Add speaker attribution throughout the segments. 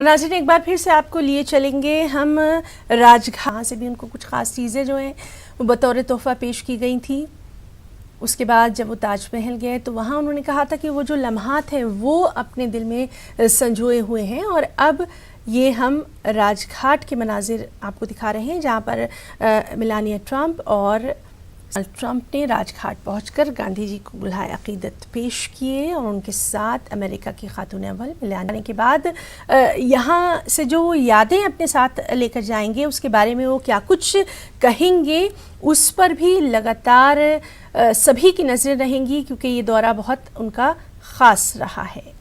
Speaker 1: नाज़रीन, एक बार फिर से आपको लिए चलेंगे हम राजघाट से भी उनको कुछ ख़ास चीज़ें जो हैं वो बतौर तोहफ़ा पेश की गई थी। उसके बाद जब वो ताजमहल गए तो वहाँ उन्होंने कहा था कि वो जो लम्हात हैं वो अपने दिल में संजोए हुए हैं। और अब ये हम राजघाट के मनाजिर आपको दिखा रहे हैं जहाँ पर मेलानिया ट्रंप और ट्रंप ने राजघाट पहुंचकर गांधी जी को गुलहाए अकीदत पेश किए और उनके साथ अमेरिका की खातून अव्वल मिलाने के बाद यहाँ से जो वो यादें अपने साथ लेकर जाएंगे उसके बारे में वो क्या कुछ कहेंगे उस पर भी लगातार सभी की नज़रें रहेंगी, क्योंकि ये दौरा बहुत उनका ख़ास रहा है।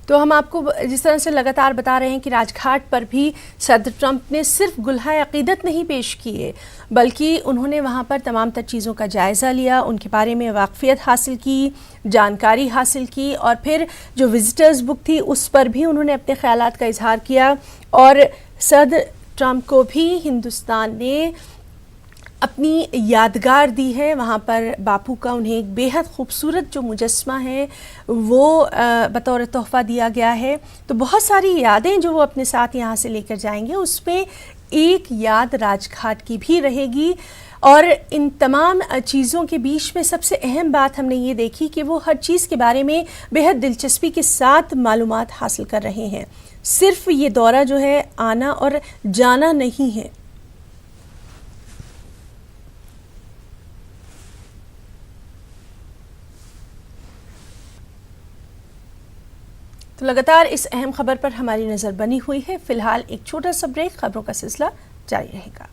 Speaker 1: तो हम आपको जिस तरह से लगातार बता रहे हैं कि राजघाट पर भी सदर ट्रंप ने सिर्फ गुलहाए अकीदत नहीं पेश किए, बल्कि उन्होंने वहाँ पर तमाम तर चीज़ों का जायज़ा लिया, उनके बारे में वाक़फ़ियत हासिल की, जानकारी हासिल की और फिर जो विज़िटर्स बुक थी उस पर भी उन्होंने अपने ख़यालात का इजहार किया। और सदर ट्रंप को भी हिंदुस्तान ने अपनी यादगार दी है। वहाँ पर बापू का उन्हें एक बेहद खूबसूरत जो मुजस्मा है वो बतौर तोहफ़ा दिया गया है। तो बहुत सारी यादें जो वो अपने साथ यहाँ से लेकर जाएंगे उसमें एक याद राजघाट की भी रहेगी। और इन तमाम चीज़ों के बीच में सबसे अहम बात हमने ये देखी कि वो हर चीज़ के बारे में बेहद दिलचस्पी के साथ मालूमात हासिल कर रहे हैं। सिर्फ ये दौरा जो है आना और जाना नहीं है। तो लगातार इस अहम खबर पर हमारी नज़र बनी हुई है। फिलहाल एक छोटा सा ब्रेक, खबरों का सिलसिला जारी रहेगा।